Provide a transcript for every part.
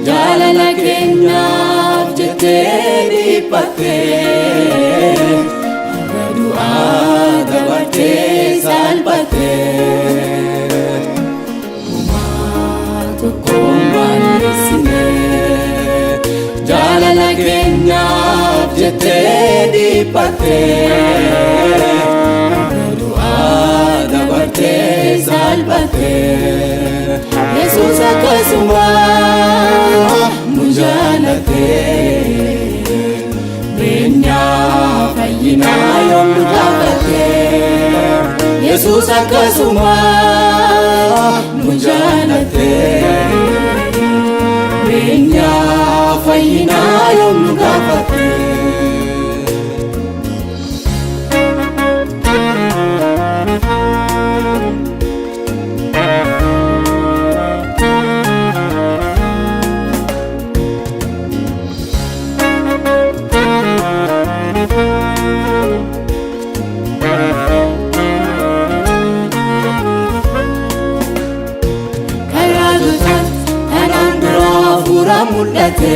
Jaalala keenyaaf jettee dhiphattee har'a du'aa dabartee salphattee uumaa tokkoon balleessinee jaalala keenyaaf jettee dhiphattee har'a du'aa dabartee salphattee Yesus akkasuma nu jaalatee beenyaa fayyinaa yoom nu gaafatee Yesus akkasuma nu jaalatee beenyaa fayyinaa yoom nu gaafatee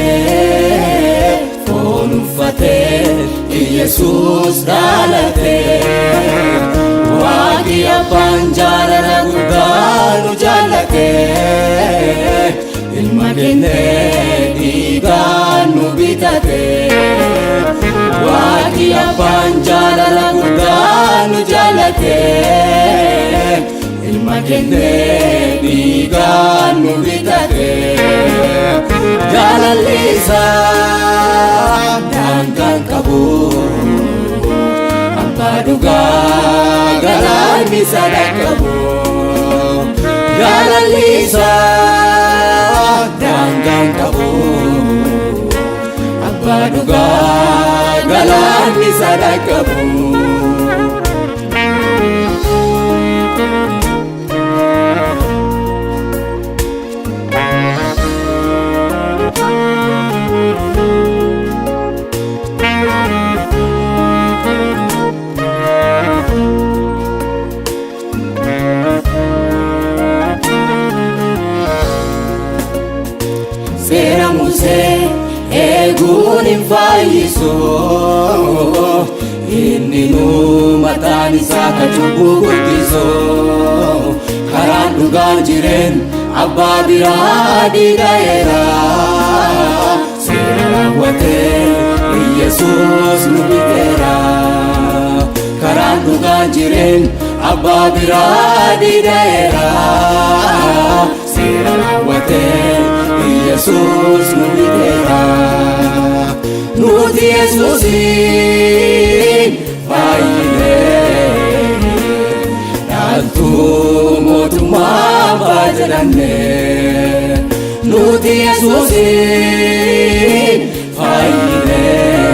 mul'atee foon uffatee Yesus dhalatee waaqni abbaan jaalala guddaa nu jaallatee ilma kennee dhiigaan nu bitatee waaqni abbaan jaalala guddaa nu jaallatee ilma kennee dhiigaan nu bitatee jaalalli isaa daangaan qabu abbaa dhugaa galaanni isaa dhaqqabu jaalalli isaa daangaan qabu abbaa dhugaa galaanni isaa dhaqqabu Seera Musee eeguun hin fayyisu inni nu mataan isaa ka cubbuu guddisu karaan dhugaan jireen abbaa biraa dhiiga'eera seera raawwatee Yesus nu biteera karaan dhugaan jireen abbaa biraa dhiiga'eera seera raawwatee Yesus nu biteera nuti Yesusin fayyinee dhaaltuu mootummaa abbaa jedhannee nuti Yesusin fayyinee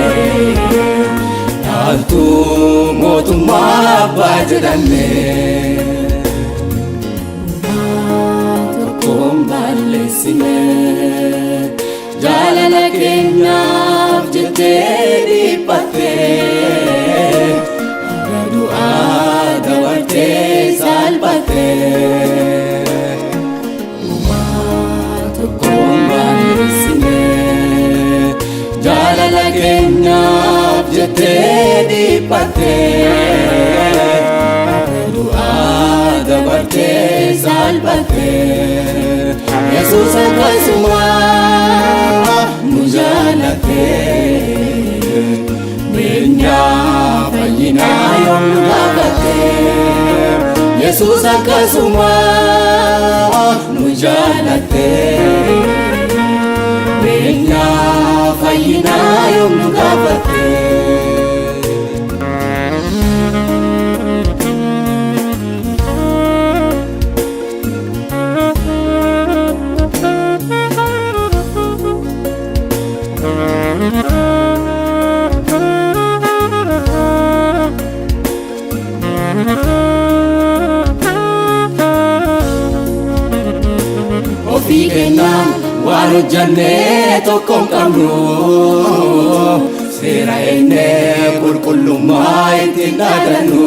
dhaaltuu mootummaa abbaa jedhannee jaalala keenyaaf jettee dhiphattee har'a du'aa dabartee salphattee uumaa tokkoon balleessinee jaalala keenyaaf jettee dhiphattee har'a du'aa dabartee salphattee Yesus akkasuma nu jaalatee beenyaa fayyinaa yoom nu gaafatee Yesus akkasuma nu jaalatee beenyaa fayyinaa yoom nu gaafatee Ofii keenyaan waan hojjannee tokko hin qabnu seera eegnee qulqullummaa ittiin dhaadannu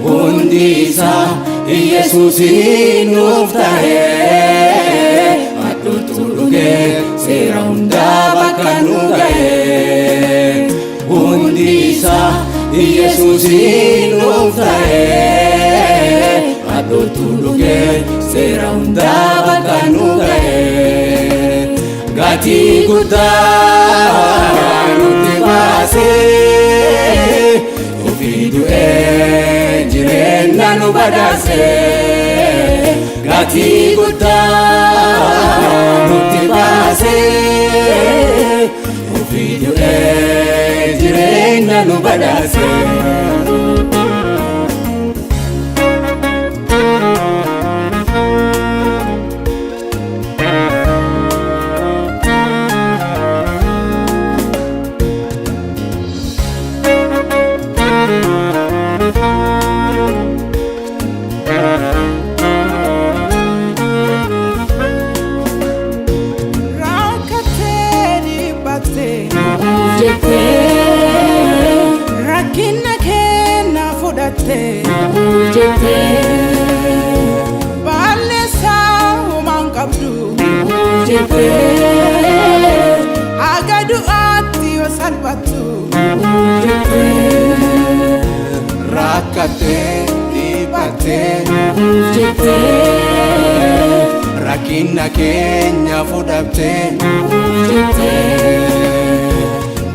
hundi isaa Yesuusiin nuuf ta'ee adduutu dhugee seera hundaa bakka nu ga'ee hundi isaa Yesuusiin nuuf ta'ee adduutu dhugee seera hundaa bakka nu ga'ee gatii guddaa nutti baasee ofii du'ee jireenya nu badhaasee gatii guddaa nutti baasee ofii du'ee jireenya nu badhaasee. Rakkina keenya fudhattee balleessaa homaa hin qabdu haga du'aatti yoo salphattu rakkattee dhiphattee rakkina keenya fudhattee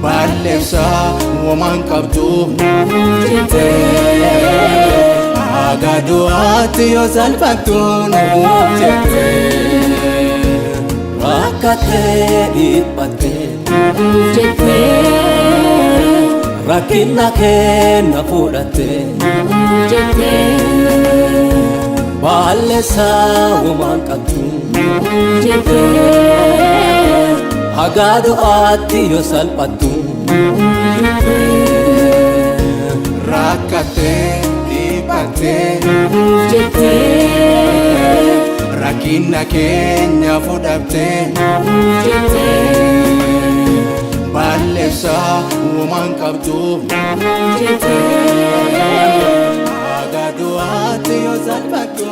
balleessaa homaa hin qabdu haga du'aatti yoo salphattu rakkattee dhiphattee rakkina keenya fudhattee balleessaa homaa hin qabdu haga du'aatti yoo salphattu rakkattee dhiphattee rakkina keenya fudhattee balleessaa homaa hin qabdu haga du'aatti yoo salphattu